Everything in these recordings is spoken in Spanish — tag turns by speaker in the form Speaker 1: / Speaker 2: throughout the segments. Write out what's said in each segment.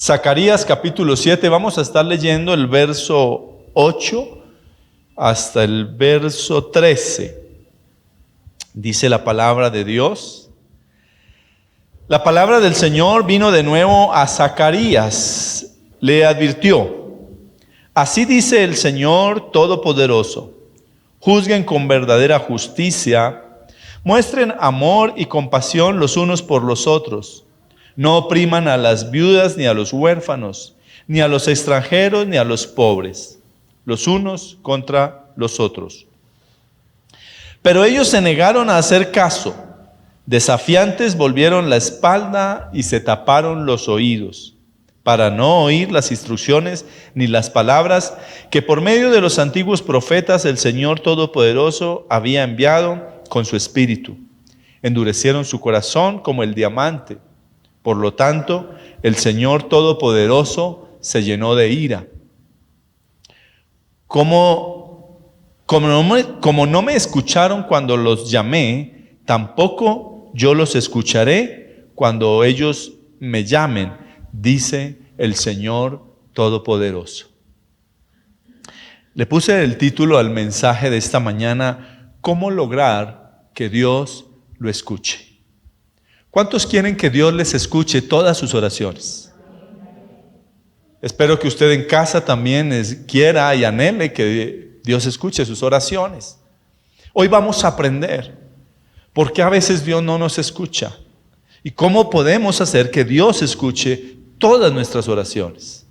Speaker 1: Zacarías capítulo 7, vamos a estar leyendo el verso 8 hasta el verso 13. Dice la palabra de Dios. La palabra del Señor vino de nuevo a Zacarías. Le advirtió: así dice el Señor Todopoderoso: juzguen con verdadera justicia, muestren amor y compasión los unos por los otros. No opriman a las viudas ni a los huérfanos, ni a los extranjeros ni a los pobres, los unos contra los otros. Pero ellos se negaron a hacer caso. Desafiantes volvieron la espalda y se taparon los oídos, para no oír las instrucciones ni las palabras que por medio de los antiguos profetas el Señor Todopoderoso había enviado con su espíritu. Endurecieron su corazón como el diamante. Por lo tanto, el Señor Todopoderoso se llenó de ira. Como no me escucharon cuando los llamé, tampoco yo los escucharé cuando ellos me llamen, dice el Señor Todopoderoso. Le puse el título al mensaje de esta mañana: ¿cómo lograr que Dios lo escuche? ¿Cuántos quieren que Dios les escuche todas sus oraciones? Espero que usted en casa también quiera y anhele que Dios escuche sus oraciones. Hoy vamos a aprender por qué a veces Dios no nos escucha y cómo podemos hacer que Dios escuche todas nuestras oraciones.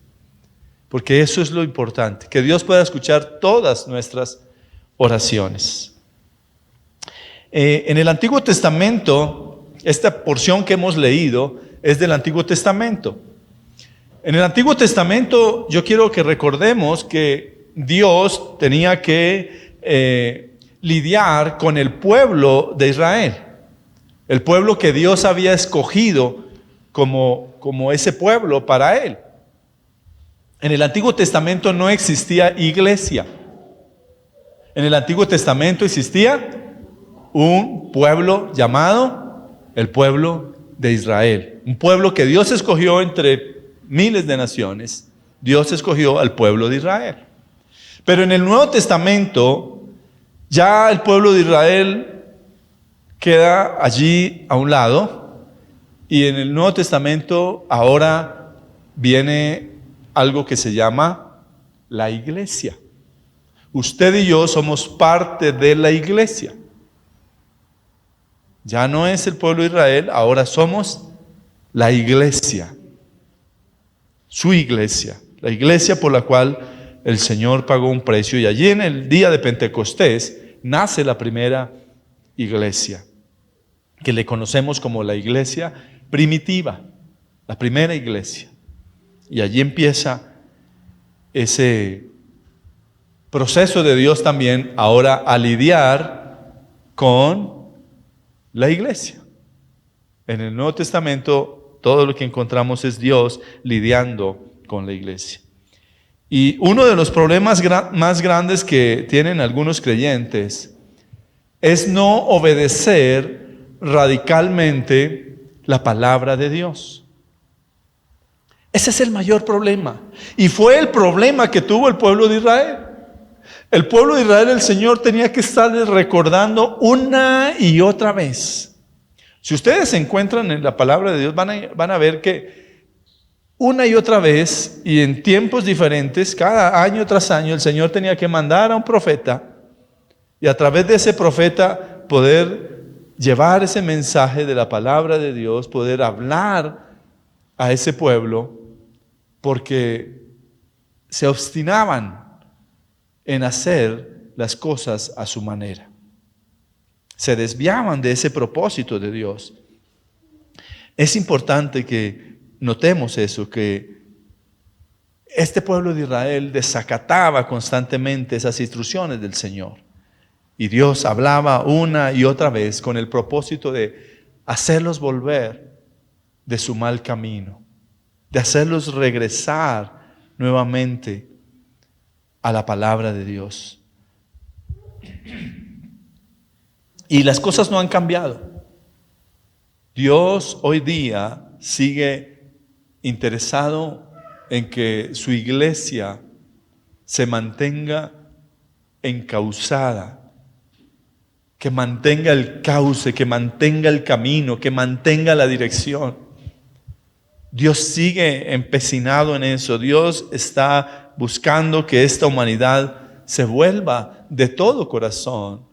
Speaker 1: Porque eso es lo importante, que Dios pueda escuchar todas nuestras oraciones. En el Antiguo Testamento, esta porción que hemos leído es del Antiguo Testamento. En el Antiguo Testamento yo quiero que recordemos que Dios tenía que lidiar con el pueblo de Israel. El pueblo que Dios había escogido como ese pueblo para Él. En el Antiguo Testamento no existía iglesia. En el Antiguo Testamento existía un pueblo llamado el pueblo de Israel. Un pueblo que Dios escogió entre miles de naciones. Dios escogió al pueblo de Israel. Pero en el Nuevo Testamento ya el pueblo de Israel queda allí a un lado, y en el Nuevo Testamento ahora viene algo que se llama la iglesia. Usted y yo somos parte de la iglesia. Ya no es el pueblo de Israel, ahora somos la iglesia. Su iglesia, la iglesia por la cual el Señor pagó un precio, y allí en el día de Pentecostés nace la primera iglesia, que le conocemos como la iglesia primitiva, la primera iglesia. Y allí empieza ese proceso de Dios también ahora a lidiar con la iglesia. En el Nuevo Testamento todo lo que encontramos es Dios lidiando con la iglesia. Y uno de los problemas más grandes que tienen algunos creyentes es no obedecer radicalmente la palabra de Dios. Ese es el mayor problema. Y fue el problema que tuvo el pueblo de Israel. El pueblo de Israel, el Señor tenía que estarles recordando una y otra vez. Si ustedes se encuentran en la palabra de Dios, van a ver que una y otra vez, y en tiempos diferentes, cada año tras año, el Señor tenía que mandar a un profeta, y a través de ese profeta poder llevar ese mensaje de la palabra de Dios, poder hablar a ese pueblo, porque se obstinaban en hacer las cosas a su manera. Se desviaban de ese propósito de Dios. Es importante que notemos eso, que este pueblo de Israel desacataba constantemente esas instrucciones del Señor. Y Dios hablaba una y otra vez con el propósito de hacerlos volver de su mal camino, de hacerlos regresar nuevamente a la palabra de Dios. Y las cosas no han cambiado. Dios hoy día sigue interesado en que su iglesia se mantenga encauzada, que mantenga el cauce, que mantenga el camino, que mantenga la dirección. Dios sigue empecinado en eso. Dios está buscando que esta humanidad se vuelva de todo corazón.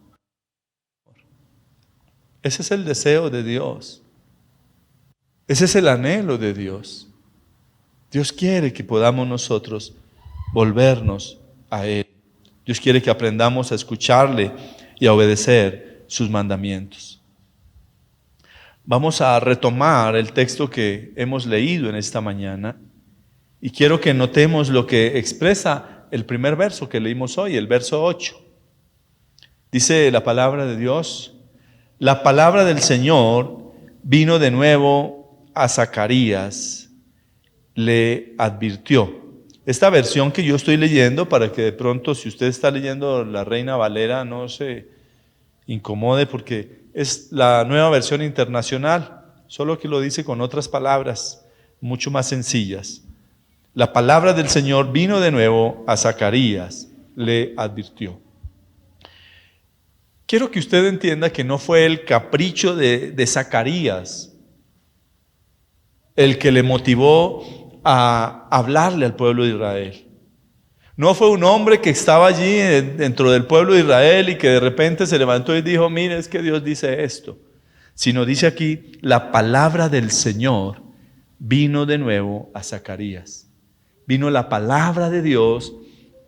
Speaker 1: Ese es el deseo de Dios. Ese es el anhelo de Dios. Dios quiere que podamos nosotros volvernos a Él. Dios quiere que aprendamos a escucharle y a obedecer sus mandamientos. Vamos a retomar el texto que hemos leído en esta mañana y quiero que notemos lo que expresa el primer verso que leímos hoy, el verso 8. Dice la palabra de Dios: la palabra del Señor vino de nuevo a Zacarías, le advirtió. Esta versión que yo estoy leyendo, para que de pronto, si usted está leyendo la Reina Valera, no se incomode, porque es la nueva versión internacional, solo que lo dice con otras palabras mucho más sencillas. La palabra del Señor vino de nuevo a Zacarías, le advirtió. Quiero que usted entienda que no fue el capricho de Zacarías el que le motivó a hablarle al pueblo de Israel. No fue un hombre que estaba allí dentro del pueblo de Israel y que de repente se levantó y dijo: mire, es que Dios dice esto. Sino dice aquí: la palabra del Señor vino de nuevo a Zacarías. Vino la palabra de Dios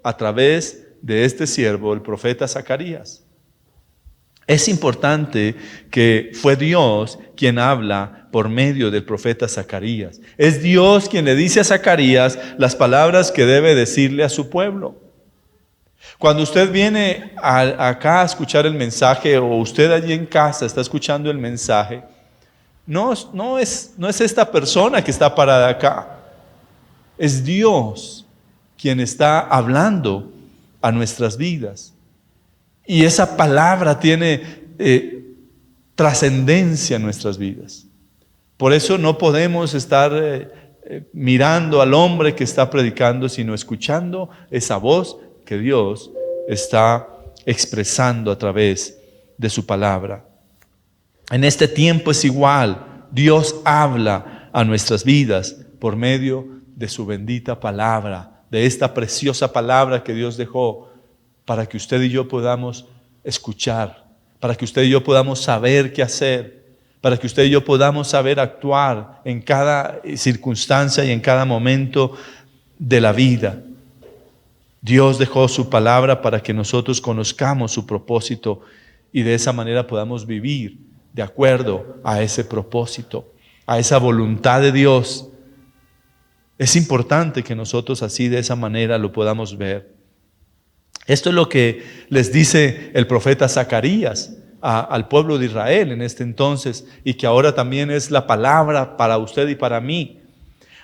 Speaker 1: a través de este siervo, el profeta Zacarías. Es importante que fue Dios quien habla por medio del profeta Zacarías. Es Dios quien le dice a Zacarías las palabras que debe decirle a su pueblo. Cuando usted viene acá a escuchar el mensaje, o usted allí en casa está escuchando el mensaje, no es esta persona que está parada acá. Es Dios quien está hablando a nuestras vidas. Y esa palabra tiene trascendencia en nuestras vidas. Por eso no podemos estar mirando al hombre que está predicando, sino escuchando esa voz que Dios está expresando a través de su palabra. En este tiempo es igual. Dios habla a nuestras vidas por medio de su bendita palabra, de esta preciosa palabra que Dios dejó para que usted y yo podamos escuchar, para que usted y yo podamos saber qué hacer, para que usted y yo podamos saber actuar en cada circunstancia y en cada momento de la vida. Dios dejó su palabra para que nosotros conozcamos su propósito y de esa manera podamos vivir de acuerdo a ese propósito, a esa voluntad de Dios. Es importante que nosotros así de esa manera lo podamos ver. Esto es lo que les dice el profeta Zacarías al pueblo de Israel en este entonces, y que ahora también es la palabra para usted y para mí.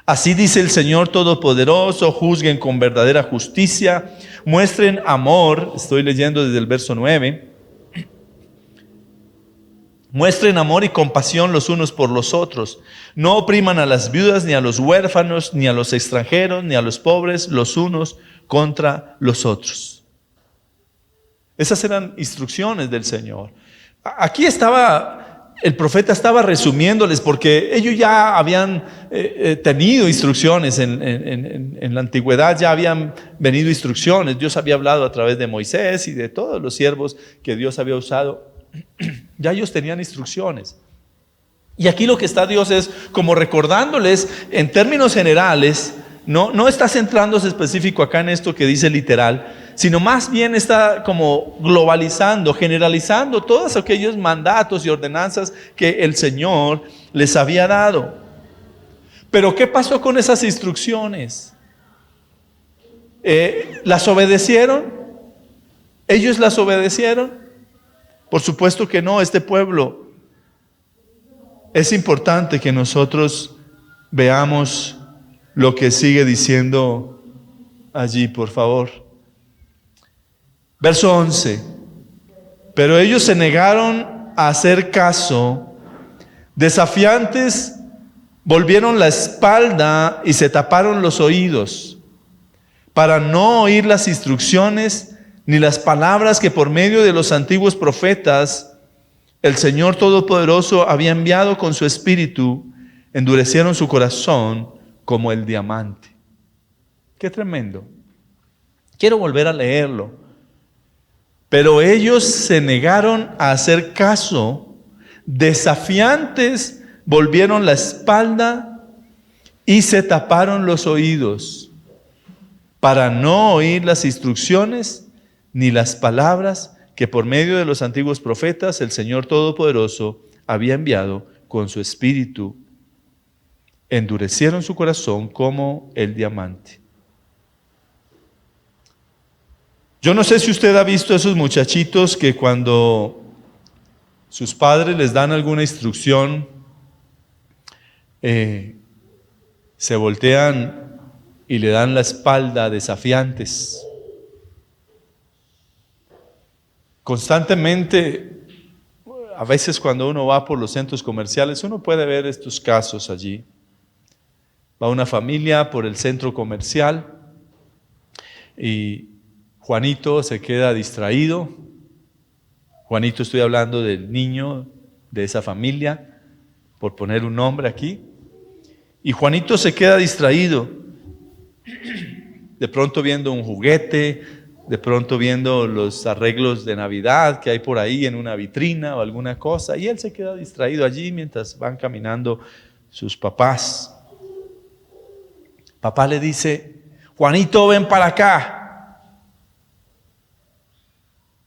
Speaker 1: Así dice el Señor Todopoderoso: juzguen con verdadera justicia, muestren amor. Estoy leyendo desde el verso 9. Muestren amor y compasión los unos por los otros. No opriman a las viudas, ni a los huérfanos, ni a los extranjeros, ni a los pobres, los unos contra los otros. Esas eran instrucciones del Señor. Aquí el profeta estaba resumiéndoles, porque ellos ya habían tenido instrucciones en la antigüedad, ya habían venido instrucciones. Dios había hablado a través de Moisés y de todos los siervos que Dios había usado. Ya ellos tenían instrucciones. Y aquí lo que está Dios es como recordándoles en términos generales. No está centrándose específico acá en esto que dice literal, sino más bien está como globalizando, generalizando todos aquellos mandatos y ordenanzas que el Señor les había dado. Pero ¿qué pasó con esas instrucciones? ¿Las obedecieron? ¿Ellos las obedecieron? Por supuesto que no. Este pueblo, es importante que nosotros veamos lo que sigue diciendo allí, por favor. Verso 11. Pero ellos se negaron a hacer caso, desafiantes volvieron la espalda y se taparon los oídos, para no oír las instrucciones ni las palabras que por medio de los antiguos profetas el Señor Todopoderoso había enviado con su espíritu. Endurecieron su corazón como el diamante. Qué tremendo. Quiero volver a leerlo. Pero ellos se negaron a hacer caso, desafiantes volvieron la espalda y se taparon los oídos, para no oír las instrucciones ni las palabras que por medio de los antiguos profetas el Señor Todopoderoso había enviado con su espíritu. Endurecieron su corazón como el diamante. Yo no sé si usted ha visto a esos muchachitos que cuando sus padres les dan alguna instrucción, se voltean y le dan la espalda desafiantes. Constantemente, a veces cuando uno va por los centros comerciales, uno puede ver estos casos allí. Va una familia por el centro comercial y Juanito se queda distraído. Juanito, estoy hablando del niño de esa familia, por poner un nombre aquí. Y Juanito se queda distraído, de pronto viendo un juguete, de pronto viendo los arreglos de Navidad que hay por ahí en una vitrina o alguna cosa, y él se queda distraído allí mientras van caminando sus papás. Papá le dice: Juanito, ven para acá.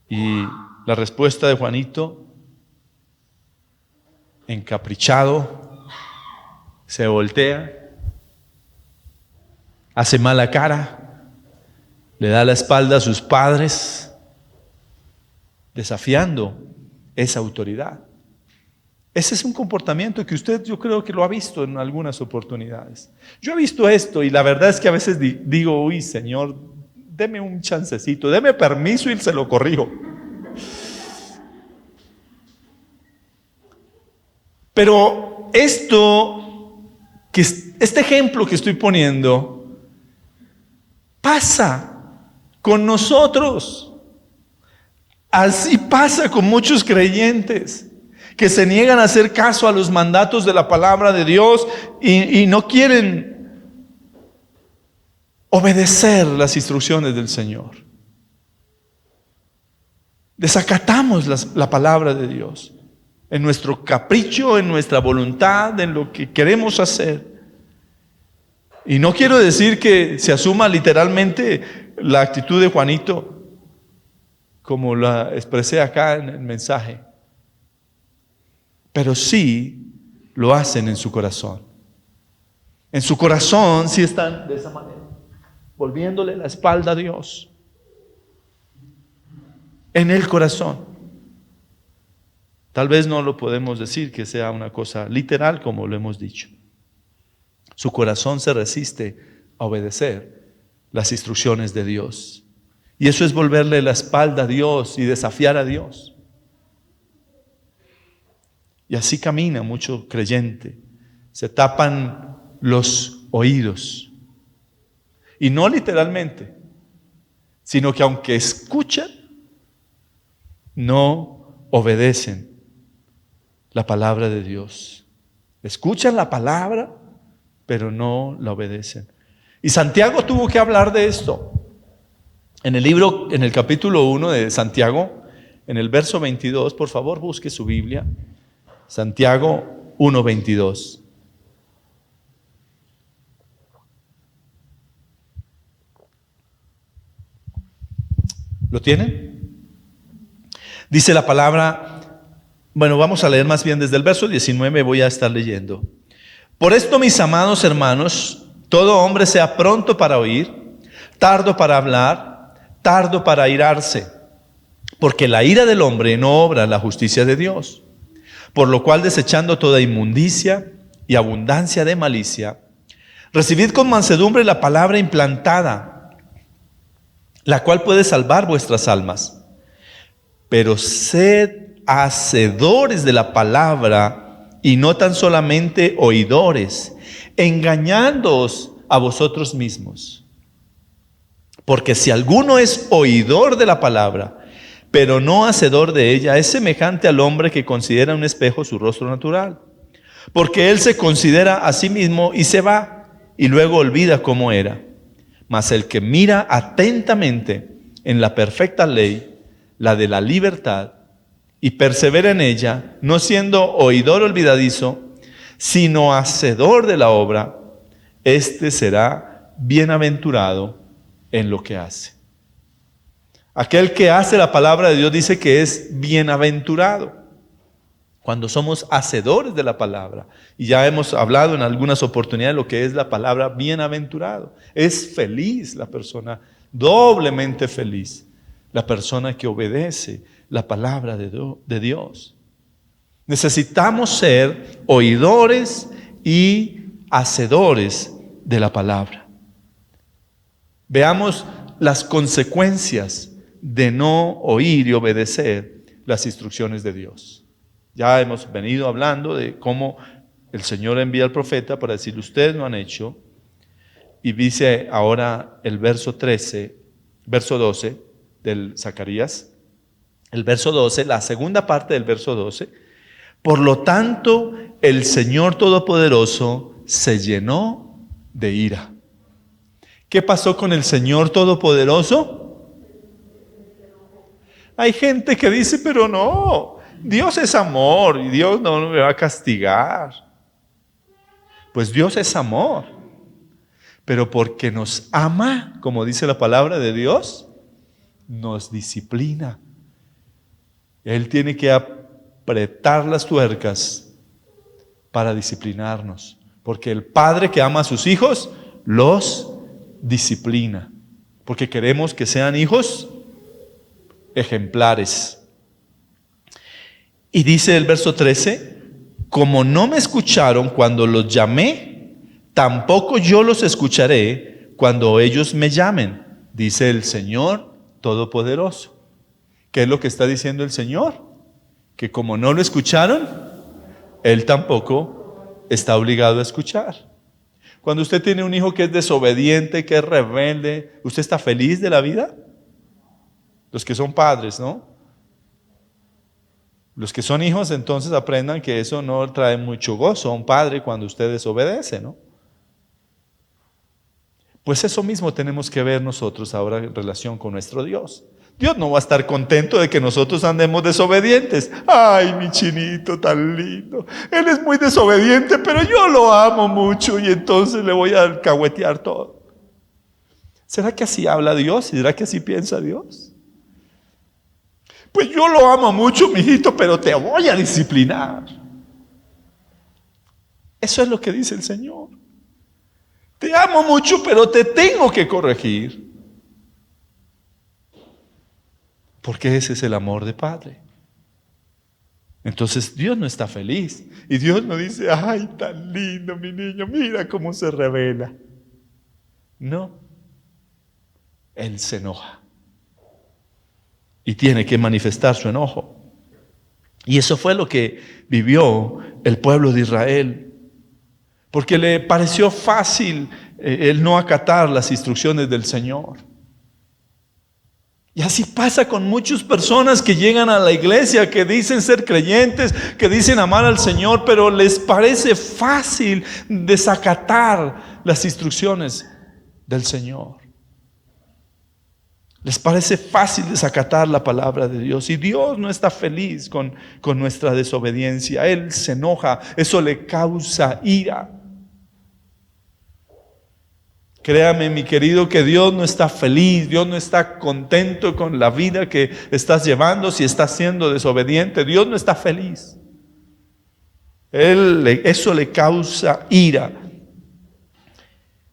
Speaker 1: Y la respuesta de Juanito, encaprichado, se voltea, hace mala cara, le da la espalda a sus padres, desafiando esa autoridad. Ese es un comportamiento que usted, yo creo que lo ha visto en algunas oportunidades. Yo he visto esto y la verdad es que a veces digo: uy, Señor, deme un chancecito, deme permiso y se lo corrijo. Pero este ejemplo que estoy poniendo pasa con nosotros. Así pasa con muchos creyentes que se niegan a hacer caso a los mandatos de la palabra de Dios y no quieren obedecer las instrucciones del Señor. Desacatamos la palabra de Dios en nuestro capricho, en nuestra voluntad, en lo que queremos hacer. Y no quiero decir que se asuma literalmente la actitud de Juanito, como la expresé acá en el mensaje, pero sí lo hacen en su corazón. En su corazón sí están de esa manera, volviéndole la espalda a Dios. En el corazón. Tal vez no lo podemos decir que sea una cosa literal como lo hemos dicho. Su corazón se resiste a obedecer las instrucciones de Dios. Y eso es volverle la espalda a Dios y desafiar a Dios. Y así camina mucho creyente. Se tapan los oídos. Y no literalmente, sino que aunque escuchan, no obedecen la palabra de Dios. Escuchan la palabra, pero no la obedecen. Y Santiago tuvo que hablar de esto. En el libro, en el capítulo 1 de Santiago, en el verso 22, por favor busque su Biblia. Santiago 1:22. ¿Lo tienen? Dice la palabra, bueno, vamos a leer más bien desde el verso 19, voy a estar leyendo. Por esto, mis amados hermanos, todo hombre sea pronto para oír, tardo para hablar, tardo para airarse, porque la ira del hombre no obra la justicia de Dios. Por lo cual, desechando toda inmundicia y abundancia de malicia, recibid con mansedumbre la palabra implantada, la cual puede salvar vuestras almas. Pero sed hacedores de la palabra y no tan solamente oidores, engañándoos a vosotros mismos. Porque si alguno es oidor de la palabra, pero no hacedor de ella, es semejante al hombre que considera en un espejo su rostro natural. Porque él se considera a sí mismo y se va, y luego olvida cómo era. Mas el que mira atentamente en la perfecta ley, la de la libertad, y persevera en ella, no siendo oidor olvidadizo, sino hacedor de la obra, éste será bienaventurado en lo que hace. Aquel que hace la palabra de Dios dice que es bienaventurado. Cuando somos hacedores de la palabra, y ya hemos hablado en algunas oportunidades de lo que es la palabra bienaventurado. Es feliz la persona, doblemente feliz, la persona que obedece la palabra de Dios. Necesitamos ser oidores y hacedores de la palabra. Veamos las consecuencias de no oír y obedecer las instrucciones de Dios. Ya hemos venido hablando de cómo el Señor envía al profeta para decirle, ustedes no han hecho. Y dice ahora el verso 12 del Zacarías, el verso 12, la segunda parte del verso 12. Por lo tanto, el Señor Todopoderoso se llenó de ira. ¿Qué pasó con el Señor Todopoderoso? Hay gente que dice, pero no, Dios es amor y Dios no me va a castigar. Pues Dios es amor, pero porque nos ama, como dice la palabra de Dios, nos disciplina. Él tiene que apretar las tuercas para disciplinarnos, porque el padre que ama a sus hijos los disciplina, porque queremos que sean hijos ejemplares. Y dice el verso 13, como no me escucharon cuando los llamé, tampoco yo los escucharé cuando ellos me llamen, dice el Señor Todopoderoso. ¿Qué es lo que está diciendo el Señor? Que como no lo escucharon, Él tampoco está obligado a escuchar. Cuando usted tiene un hijo que es desobediente, que es rebelde, ¿usted está feliz de la vida? Los que son padres, ¿no? Los que son hijos, entonces aprendan que eso no trae mucho gozo a un padre cuando usted desobedece, ¿no? Pues eso mismo tenemos que ver nosotros ahora en relación con nuestro Dios. Dios no va a estar contento de que nosotros andemos desobedientes. Ay, mi chinito tan lindo. Él es muy desobediente, pero yo lo amo mucho y entonces le voy a alcahuetear todo. ¿Será que así habla Dios? ¿Será que así piensa Dios? Pues yo lo amo mucho, mijito, pero te voy a disciplinar. Eso es lo que dice el Señor. Te amo mucho, pero te tengo que corregir. Porque ese es el amor de Padre. Entonces Dios no está feliz. Y Dios no dice, ay, tan lindo mi niño, mira cómo se revela. No. Él se enoja. Y tiene que manifestar su enojo. Y eso fue lo que vivió el pueblo de Israel. Porque le pareció fácil el no acatar las instrucciones del Señor. Y así pasa con muchas personas que llegan a la iglesia, que dicen ser creyentes, que dicen amar al Señor, pero les parece fácil desacatar las instrucciones del Señor. Les parece fácil desacatar la palabra de Dios. Y Dios no está feliz con nuestra desobediencia. Él se enoja. Eso le causa ira. Créame, mi querido, que Dios no está feliz. Dios no está contento con la vida que estás llevando si estás siendo desobediente. Dios no está feliz. Eso le causa ira.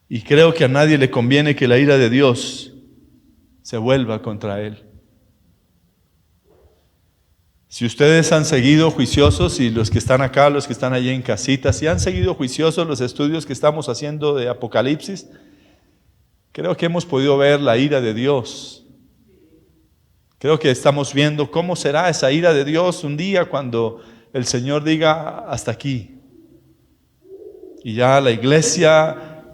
Speaker 1: Y creo que a nadie le conviene que la ira de Dios se vuelva contra Él. Si ustedes han seguido juiciosos, y los que están acá, los que están allí en casita, si han seguido juiciosos los estudios que estamos haciendo de Apocalipsis, creo que hemos podido ver la ira de Dios. Creo que estamos viendo cómo será esa ira de Dios un día cuando el Señor diga hasta aquí. Y ya la iglesia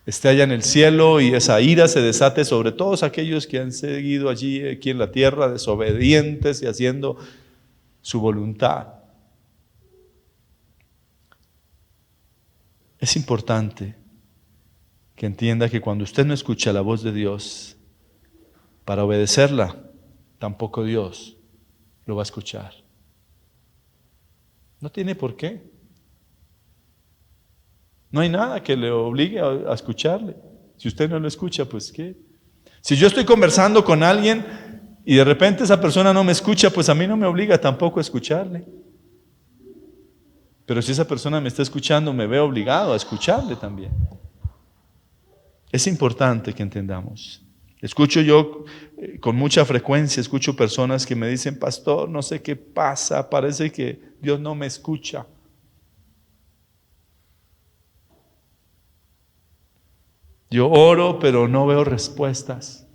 Speaker 1: esté allá en el cielo y esa ira se desate sobre todos aquellos que han seguido allí, aquí en la tierra, desobedientes y haciendo su voluntad. Es importante que entienda que cuando usted no escucha la voz de Dios para obedecerla, tampoco Dios lo va a escuchar. No tiene por qué. No hay nada que le obligue a escucharle. Si usted no lo escucha, pues ¿qué? Si yo estoy conversando con alguien y de repente esa persona no me escucha, pues a mí no me obliga tampoco a escucharle. Pero si esa persona me está escuchando, me veo obligado a escucharle también. Es importante que entendamos. Escucho yo con mucha frecuencia, escucho personas que me dicen, pastor, no sé qué pasa, parece que Dios no me escucha. Yo oro, pero no veo respuestas.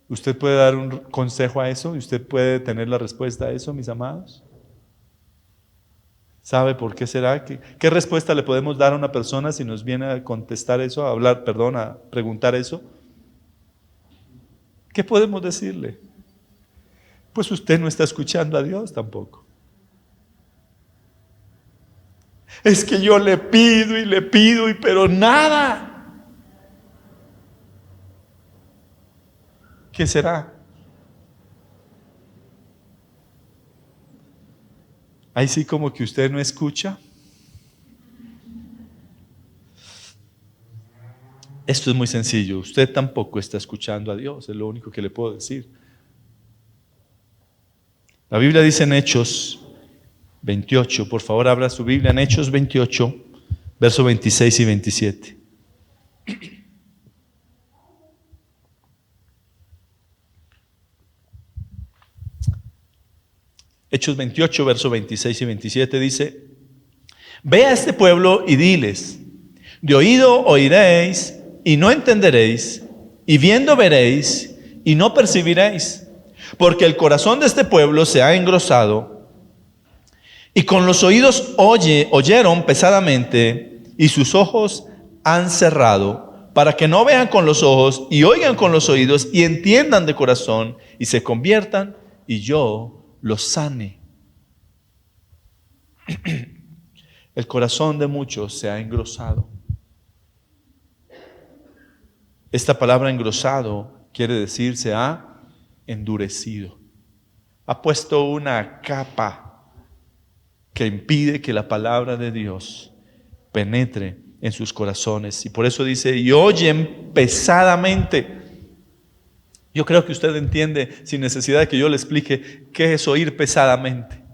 Speaker 1: ¿Usted puede dar un consejo a eso? ¿Y usted puede tener la respuesta a eso, mis amados? ¿Sabe por qué será? ¿Qué respuesta le podemos dar a una persona si nos viene a contestar eso, a preguntar eso? ¿Qué podemos decirle? Pues usted no está escuchando a Dios tampoco. Es que yo le pido, pero nada. ¿Qué será? Ahí sí como que usted no escucha. Esto es muy sencillo. Usted tampoco está escuchando a Dios, es lo único que le puedo decir. La Biblia dice en Hechos 28, por favor abra su Biblia en Hechos 28, versos 26 y 27. Hechos 28, versos 26 y 27 dice: Ve a este pueblo y diles, de oído oiréis y no entenderéis, y viendo veréis y no percibiréis, porque el corazón de este pueblo se ha engrosado, y con los oídos oyeron pesadamente, y sus ojos han cerrado, para que no vean con los ojos, y oigan con los oídos, y entiendan de corazón, y se conviertan, y yo los sane. El corazón de muchos se ha engrosado. Esta palabra engrosado quiere decir se ha endurecido. Ha puesto una capa que impide que la palabra de Dios penetre en sus corazones. Y por eso dice, y oyen pesadamente. Yo creo que usted entiende, sin necesidad de que yo le explique, qué es oír pesadamente.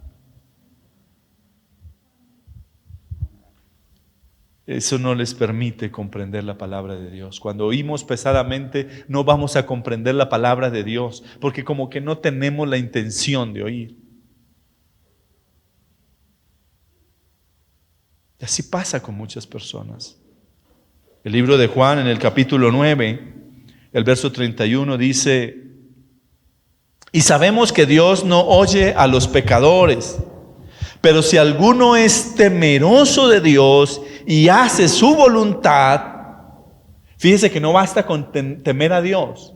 Speaker 1: Eso no les permite comprender la palabra de Dios. Cuando oímos pesadamente, no vamos a comprender la palabra de Dios, porque como que no tenemos la intención de oír. Y así pasa con muchas personas. El libro de Juan, en el capítulo 9, el verso 31 dice: y sabemos que Dios no oye a los pecadores, pero si alguno es temeroso de Dios y hace su voluntad, fíjese que no basta con temer a Dios,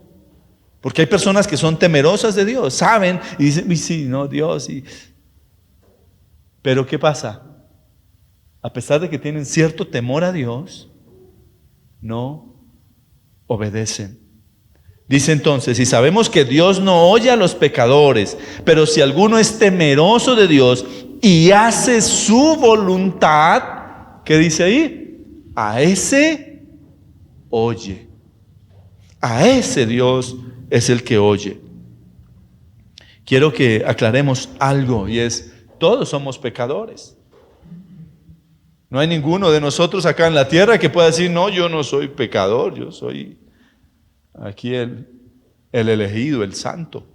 Speaker 1: porque hay personas que son temerosas de Dios, saben y dicen, sí, no, Dios, pero ¿qué pasa? A pesar de que tienen cierto temor a Dios, no obedecen. Dice entonces, y sabemos que Dios no oye a los pecadores, pero si alguno es temeroso de Dios y hace su voluntad, ¿qué dice ahí? A ese oye. A ese Dios es el que oye. Quiero que aclaremos algo, y es, todos somos pecadores. No hay ninguno de nosotros acá en la tierra que pueda decir, no, yo no soy pecador, yo soy aquí el elegido, el santo.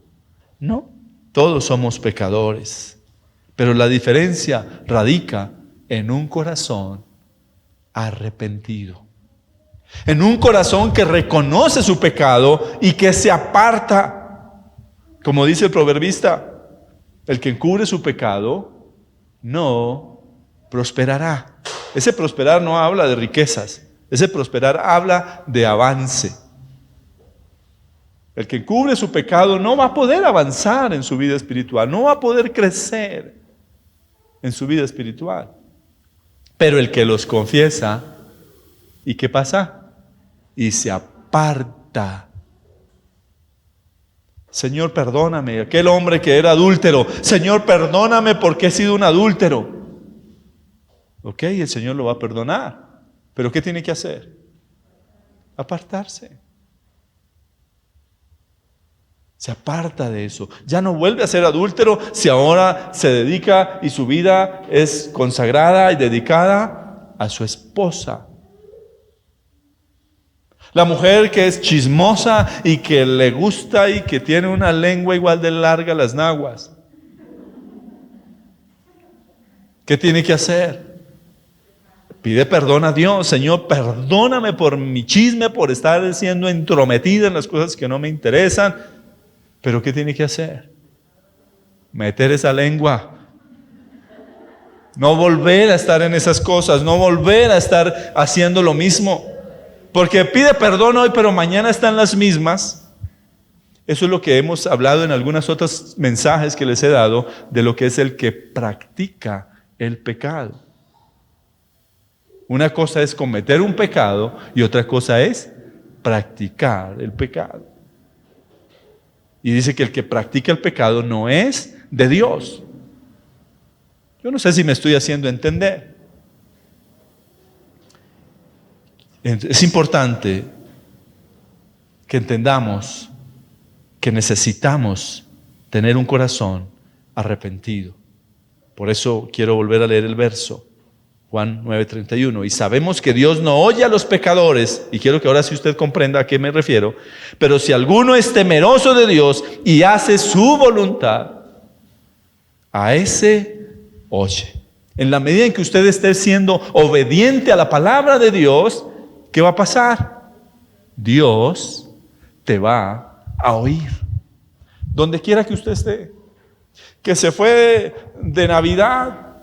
Speaker 1: No, todos somos pecadores, pero la diferencia radica en un corazón arrepentido, en un corazón que reconoce su pecado y que se aparta, como dice el proverbista, El que encubre su pecado no prosperará. Ese prosperar no habla de riquezas. Ese prosperar habla de avance. El que encubre su pecado no va a poder avanzar en su vida espiritual, no va a poder crecer en su vida espiritual. Pero el que los confiesa, ¿y qué pasa? Y se aparta. Señor, perdóname. Aquel hombre que era adúltero, Señor, perdóname porque he sido un adúltero. Ok, el Señor lo va a perdonar. ¿Pero qué tiene que hacer? Apartarse. Se aparta de eso. Ya no vuelve a ser adúltero si ahora se dedica y su vida es consagrada y dedicada a su esposa. La mujer que es chismosa y que le gusta y que tiene una lengua igual de larga a las naguas. ¿Qué tiene que hacer? Pide perdón a Dios. Señor, perdóname por mi chisme, por estar siendo entrometida en las cosas que no me interesan. Pero ¿qué tiene que hacer? Meter esa lengua. No volver a estar en esas cosas, no volver a estar haciendo lo mismo. Porque pide perdón hoy, pero mañana están las mismas. Eso es lo que hemos hablado en algunos otros mensajes que les he dado de lo que es el que practica el pecado. Una cosa es cometer un pecado y otra cosa es practicar el pecado. Y dice que el que practica el pecado no es de Dios. Yo no sé si me estoy haciendo entender. Es importante que entendamos que necesitamos tener un corazón arrepentido. Por eso quiero volver a leer el verso, Juan 9:31. Y sabemos que Dios no oye a los pecadores, y quiero que ahora sí usted comprenda a qué me refiero, pero si alguno es temeroso de Dios y hace su voluntad, a ese oye. En la medida en que usted esté siendo obediente a la palabra de Dios, ¿qué va a pasar? Dios te va a oír. Donde quiera que usted esté. Que se fue de Navidad,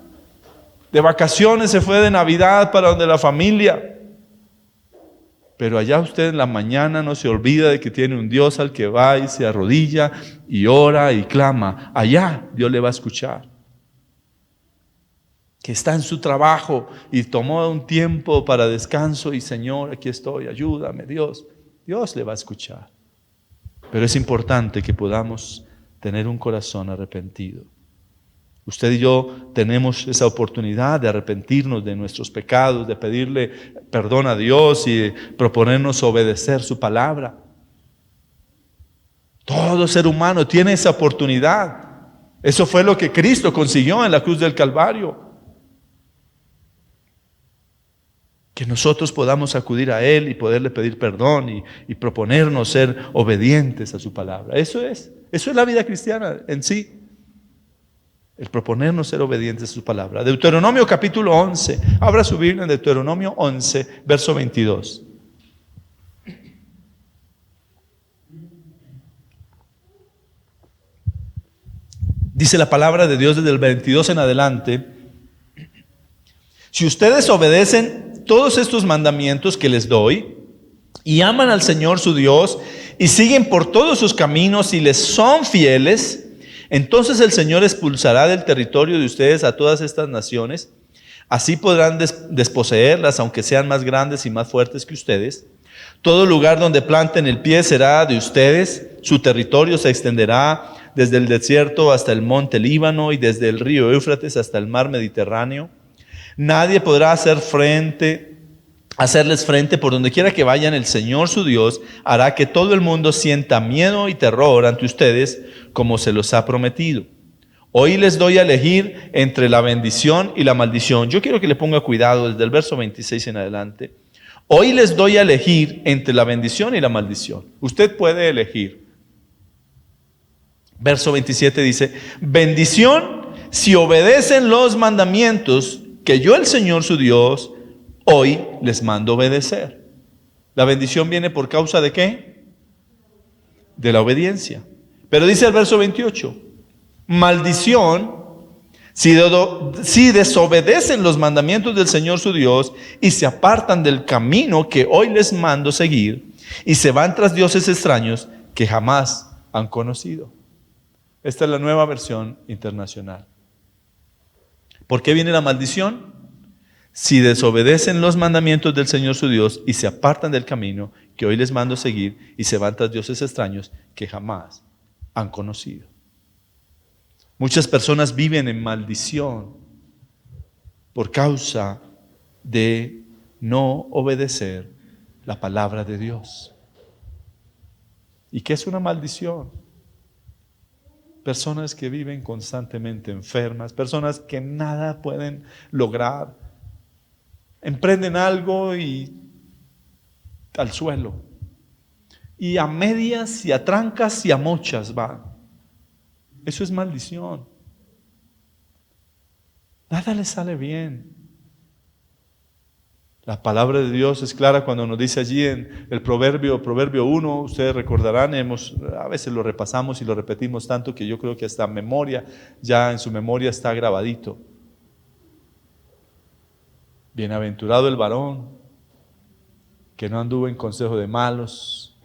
Speaker 1: de vacaciones, se fue de Navidad para donde la familia. Pero allá usted en la mañana no se olvida de que tiene un Dios al que va y se arrodilla y ora y clama. Allá Dios le va a escuchar. Que está en su trabajo y tomó un tiempo para descanso y Señor, aquí estoy, ayúdame Dios. Dios le va a escuchar. Pero es importante que podamos tener un corazón arrepentido. Usted y yo tenemos esa oportunidad de arrepentirnos de nuestros pecados, de pedirle perdón a Dios y proponernos obedecer su palabra. Todo ser humano tiene esa oportunidad. Eso fue lo que Cristo consiguió en la cruz del Calvario. Que nosotros podamos acudir a Él y poderle pedir perdón y proponernos ser obedientes a su palabra. Eso es la vida cristiana en sí. El proponernos ser obedientes a su palabra. Deuteronomio capítulo 11. Abra su Biblia en Deuteronomio 11, verso 22. Dice la palabra de Dios desde el 22 en adelante. Si ustedes obedecen todos estos mandamientos que les doy y aman al Señor su Dios y siguen por todos sus caminos y les son fieles, entonces el Señor expulsará del territorio de ustedes a todas estas naciones. Así podrán desposeerlas, aunque sean más grandes y más fuertes que ustedes. Todo lugar donde planten el pie será de ustedes. Su territorio se extenderá desde el desierto hasta el monte Líbano y desde el río Éufrates hasta el mar Mediterráneo. Nadie podrá hacerles frente por donde quiera que vayan. El Señor su Dios hará que todo el mundo sienta miedo y terror ante ustedes, como se los ha prometido. Hoy les doy a elegir entre la bendición y la maldición. Yo quiero que le ponga cuidado desde el verso 26 en adelante. Hoy les doy a elegir entre la bendición y la maldición. Usted puede elegir. Verso 27 dice: bendición si obedecen los mandamientos que yo, el Señor su Dios, hoy les mando obedecer. La bendición viene por causa ¿de qué? De la obediencia. Pero dice el verso 28: Maldición si desobedecen los mandamientos del Señor su Dios y se apartan del camino que hoy les mando seguir y se van tras dioses extraños que jamás han conocido. Esta es la Nueva Versión Internacional. ¿Por qué viene la maldición? Si desobedecen los mandamientos del Señor su Dios y se apartan del camino que hoy les mando seguir y se van tras dioses extraños que jamás han conocido. Muchas personas viven en maldición por causa de no obedecer la palabra de Dios. ¿Y qué es una maldición? Personas que viven constantemente enfermas, personas que nada pueden lograr, emprenden algo y al suelo, y a medias y a trancas y a mochas van. Eso es maldición. Nada les sale bien. La palabra de Dios es clara cuando nos dice allí en el Proverbio 1, ustedes recordarán, a veces lo repasamos y lo repetimos tanto que yo creo que hasta memoria, ya en su memoria está grabadito. Bienaventurado el varón que no anduvo en consejo de malos,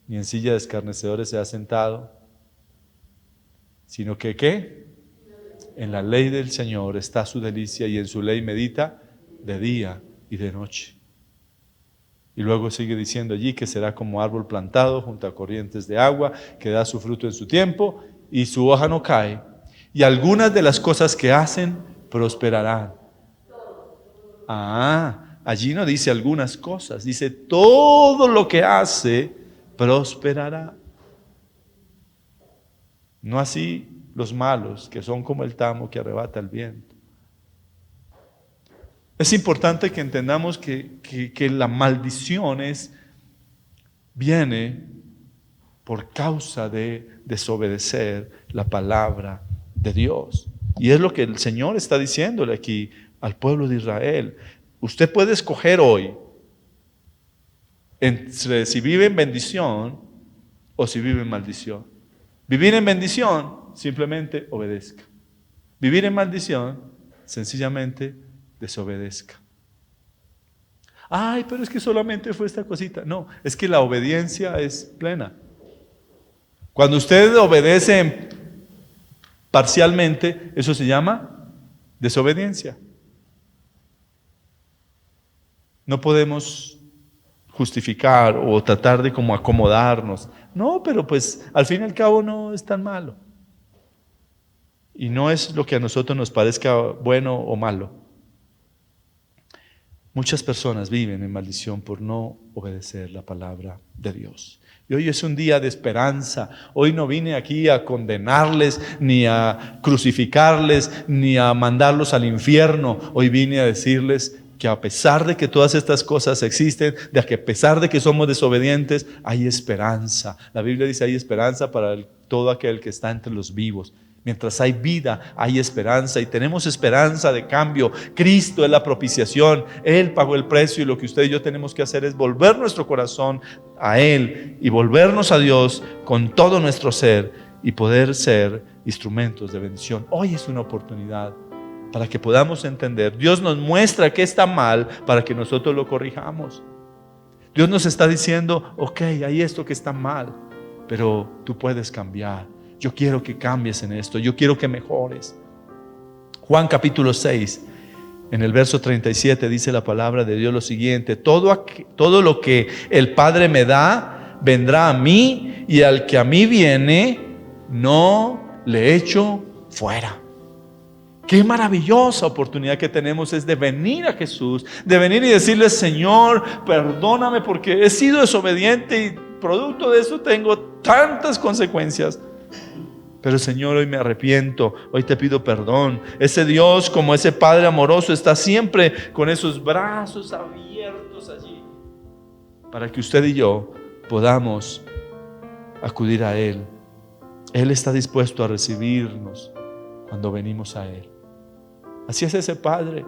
Speaker 1: ni en silla de escarnecedores se ha sentado, sino que ¿qué? En la ley del Señor está su delicia y en su ley medita de día y de noche. Y luego sigue diciendo allí que será como árbol plantado junto a corrientes de agua, que da su fruto en su tiempo y su hoja no cae. Y algunas de las cosas que hacen prosperarán. Allí no dice algunas cosas, dice todo lo que hace prosperará. No así los malos, que son como el tamo que arrebata el viento. Es importante que entendamos que la maldición viene por causa de desobedecer la palabra de Dios. Y es lo que el Señor está diciéndole aquí al pueblo de Israel. Usted puede escoger hoy entre si vive en bendición o si vive en maldición. Vivir en bendición, simplemente obedezca. Vivir en maldición, sencillamente desobedezca. Ay, pero es que solamente fue esta cosita. No, es que la obediencia es plena. Cuando usted obedece parcialmente, eso se llama desobediencia. No podemos justificar o tratar de como acomodarnos. No, pero pues al fin y al cabo no es tan malo. Y no es lo que a nosotros nos parezca bueno o malo. Muchas personas viven en maldición por no obedecer la palabra de Dios. Y hoy es un día de esperanza. Hoy no vine aquí a condenarles, ni a crucificarles, ni a mandarlos al infierno. Hoy vine a decirles que a pesar de que todas estas cosas existen, de que a pesar de que somos desobedientes, hay esperanza. La Biblia dice hay esperanza para todo aquel que está entre los vivos. Mientras hay vida, hay esperanza y tenemos esperanza de cambio. Cristo es la propiciación, Él pagó el precio y lo que usted y yo tenemos que hacer es volver nuestro corazón a Él y volvernos a Dios con todo nuestro ser y poder ser instrumentos de bendición. Hoy es una oportunidad para que podamos entender. Dios nos muestra que está mal para que nosotros lo corrijamos. Dios nos está diciendo, ok, hay esto que está mal, pero tú puedes cambiar. Yo quiero que cambies en esto, yo quiero que mejores. Juan capítulo 6, en el verso 37 dice la palabra de Dios lo siguiente: todo lo que el Padre me da, vendrá a mí, y al que a mí viene, no le echo fuera. Qué maravillosa oportunidad que tenemos es de venir a Jesús, de venir y decirle: Señor, perdóname porque he sido desobediente y producto de eso tengo tantas consecuencias. Pero Señor, hoy me arrepiento, hoy te pido perdón. Ese Dios, como ese Padre amoroso, está siempre con esos brazos abiertos allí para que usted y yo podamos acudir a Él. Él está dispuesto a recibirnos cuando venimos a Él. Así es ese Padre.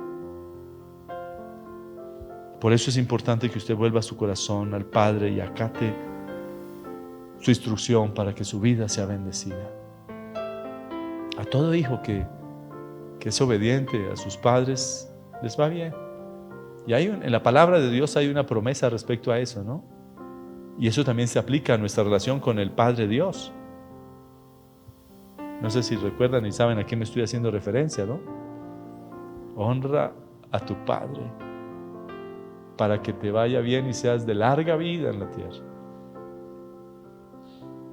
Speaker 1: Por eso es importante que usted vuelva su corazón al Padre y acate su instrucción para que su vida sea bendecida. A todo hijo que es obediente a sus padres, les va bien. Y en la palabra de Dios hay una promesa respecto a eso, ¿no? Y eso también se aplica a nuestra relación con el Padre Dios. No sé si recuerdan y saben a qué me estoy haciendo referencia, ¿no? Honra a tu Padre para que te vaya bien y seas de larga vida en la tierra.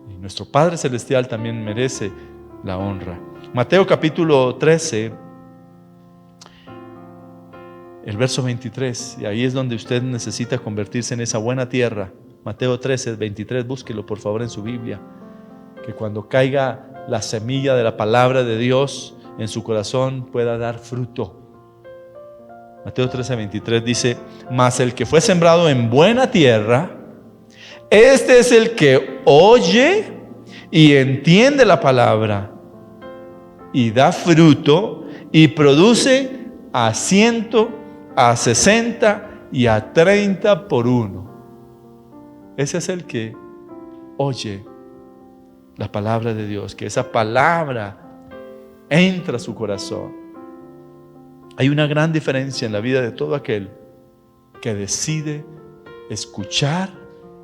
Speaker 1: Y nuestro Padre Celestial también merece la honra. Mateo capítulo 13, el verso 23, y ahí es donde usted necesita convertirse en esa buena tierra. Mateo 13, 23, búsquelo por favor en su Biblia. Que cuando caiga la semilla de la palabra de Dios en su corazón pueda dar fruto. Mateo 13, 23 dice: mas el que fue sembrado en buena tierra, este es el que oye y entiende la palabra y da fruto y produce a 100, a 60 y a 30 por uno. Ese es el que oye la palabra de Dios, que esa palabra entra a su corazón. Hay una gran diferencia en la vida de todo aquel que decide escuchar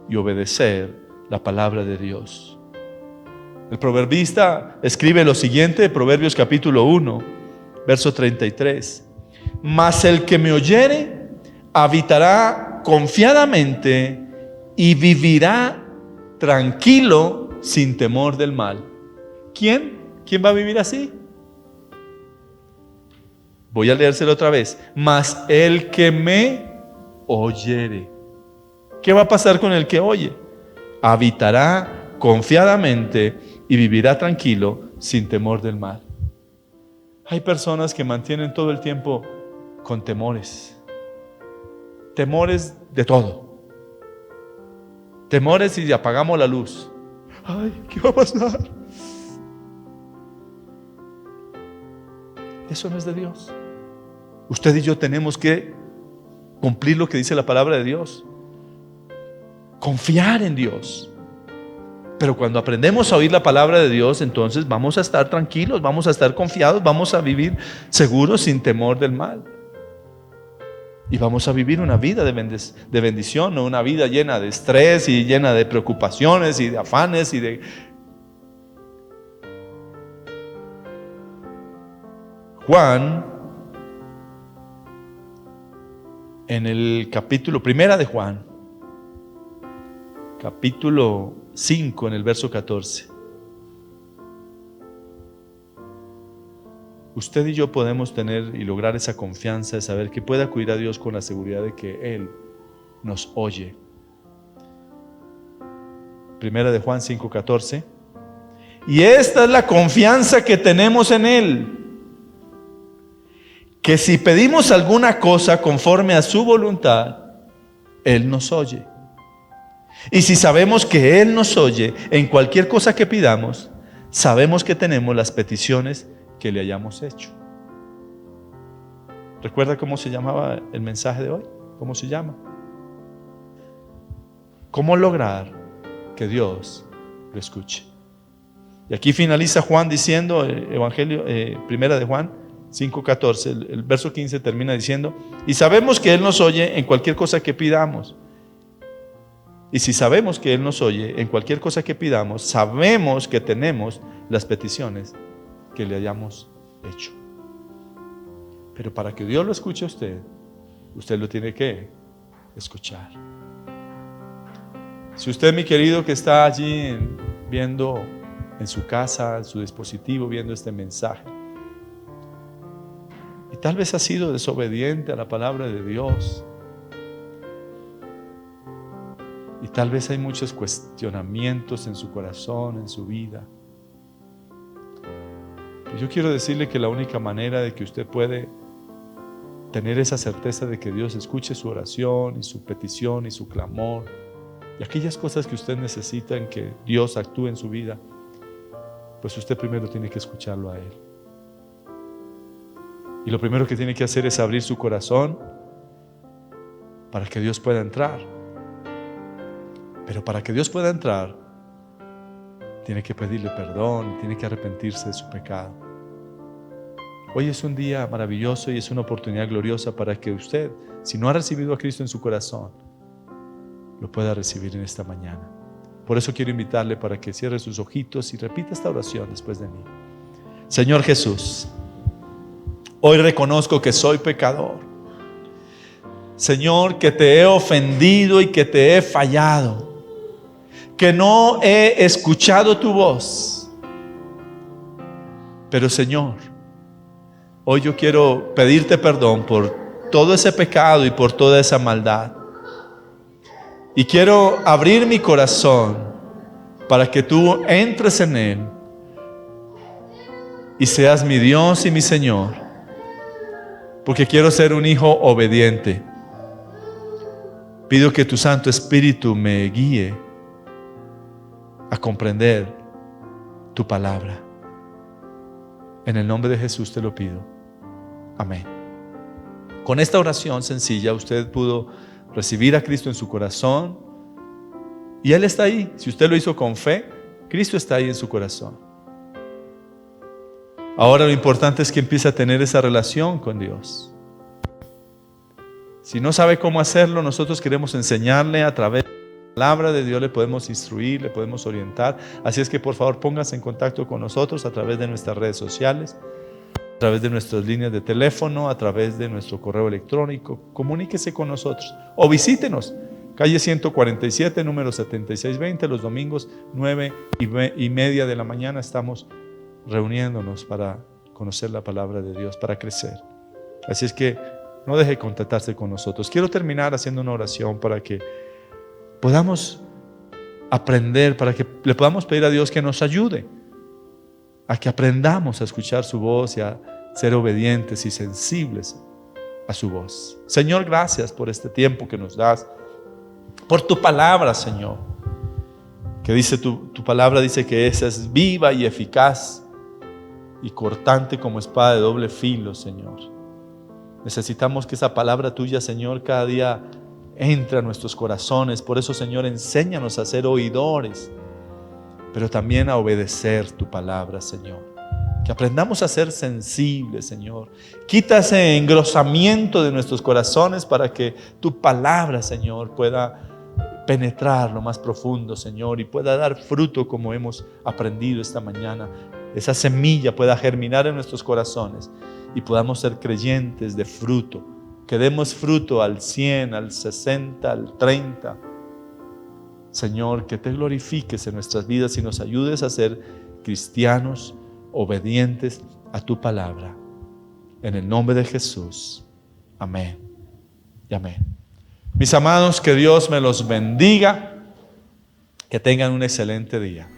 Speaker 1: y obedecer la palabra de Dios. El proverbista escribe lo siguiente, Proverbios capítulo 1, verso 33. Mas el que me oyere habitará confiadamente y vivirá tranquilo sin temor del mal. ¿Quién? ¿Quién va a vivir así? Voy a leérselo otra vez. Mas el que me oyere. ¿Qué va a pasar con el que oye? Habitará confiadamente y vivirá tranquilo sin temor del mal. Hay personas que mantienen todo el tiempo con temores. Temores de todo. Temores si apagamos la luz. Ay, ¿qué va a pasar? Eso no es de Dios. Usted y yo tenemos que cumplir lo que dice la palabra de Dios. Confiar en Dios. Pero cuando aprendemos a oír la palabra de Dios, entonces vamos a estar tranquilos, vamos a estar confiados, vamos a vivir seguros sin temor del mal. Y vamos a vivir una vida de bendición, no una vida llena de estrés y llena de preocupaciones y de afanes y de... Juan, en el capítulo, primera de Juan, capítulo 5, en el verso 14. Usted y yo podemos tener y lograr esa confianza de saber que puede acudir a Dios con la seguridad de que Él nos oye. Primera de Juan 5, 14. Y esta es la confianza que tenemos en Él, que si pedimos alguna cosa conforme a su voluntad, Él nos oye. Y si sabemos que Él nos oye en cualquier cosa que pidamos, sabemos que tenemos las peticiones que le hayamos hecho. ¿Recuerda cómo se llamaba el mensaje de hoy? ¿Cómo se llama? ¿Cómo lograr que Dios lo escuche? Y aquí finaliza Juan diciendo, Evangelio, primera de Juan 5:14, el verso 15 termina diciendo: y sabemos que Él nos oye en cualquier cosa que pidamos. Y si sabemos que Él nos oye en cualquier cosa que pidamos, sabemos que tenemos las peticiones que le hayamos hecho. Pero para que Dios lo escuche a usted, usted lo tiene que escuchar. Si usted, mi querido, que está allí viendo en su casa, en su dispositivo, viendo este mensaje, y tal vez ha sido desobediente a la palabra de Dios, y tal vez hay muchos cuestionamientos en su corazón, en su vida, pues yo quiero decirle que la única manera de que usted puede tener esa certeza de que Dios escuche su oración y su petición y su clamor y aquellas cosas que usted necesita en que Dios actúe en su vida, pues usted primero tiene que escucharlo a Él. Y lo primero que tiene que hacer es abrir su corazón para que Dios pueda entrar. Pero para que Dios pueda entrar, tiene que pedirle perdón, tiene que arrepentirse de su pecado. Hoy es un día maravilloso y es una oportunidad gloriosa para que usted, si no ha recibido a Cristo en su corazón, lo pueda recibir en esta mañana. Por eso quiero invitarle para que cierre sus ojitos y repita esta oración después de mí. Señor Jesús, hoy reconozco que soy pecador. Señor, que te he ofendido y que te he fallado, que no he escuchado tu voz. Pero Señor, hoy yo quiero pedirte perdón por todo ese pecado y por toda esa maldad. Y quiero abrir mi corazón para que tú entres en él y seas mi Dios y mi Señor, porque quiero ser un hijo obediente. Pido que tu Santo Espíritu me guíe a comprender tu palabra. En el nombre de Jesús te lo pido. Amén. Con esta oración sencilla usted pudo recibir a Cristo en su corazón y Él está ahí. Si usted lo hizo con fe, Cristo está ahí en su corazón. Ahora lo importante es que empiece a tener esa relación con Dios. Si no sabe cómo hacerlo, nosotros queremos enseñarle a través de la palabra de Dios, le podemos instruir, le podemos orientar. Así es que por favor póngase en contacto con nosotros a través de nuestras redes sociales, a través de nuestras líneas de teléfono, a través de nuestro correo electrónico. Comuníquese con nosotros o visítenos. Calle 147, número 7620, los domingos 9:30 de la mañana estamos reuniéndonos para conocer la palabra de Dios, para crecer. Así es que no deje de contactarse con nosotros. Quiero terminar haciendo una oración para que podamos aprender, para que le podamos pedir a Dios que nos ayude a que aprendamos a escuchar su voz y a ser obedientes y sensibles a su voz. Señor, gracias por este tiempo que nos das, por tu palabra, Señor, que dice tu palabra dice que esa es viva y eficaz y cortante como espada de doble filo, Señor. Necesitamos que esa palabra tuya, Señor, cada día entre a nuestros corazones. Por eso, Señor, enséñanos a ser oidores, pero también a obedecer tu palabra, Señor. Que aprendamos a ser sensibles, Señor. Quita ese engrosamiento de nuestros corazones para que tu palabra, Señor, pueda penetrar lo más profundo, Señor, y pueda dar fruto como hemos aprendido esta mañana. Esa semilla pueda germinar en nuestros corazones y podamos ser creyentes de fruto. Que demos fruto al 100, al 60, al 30. Señor, que te glorifiques en nuestras vidas y nos ayudes a ser cristianos obedientes a tu palabra. En el nombre de Jesús. Amén y amén. Mis amados, que Dios me los bendiga. Que tengan un excelente día.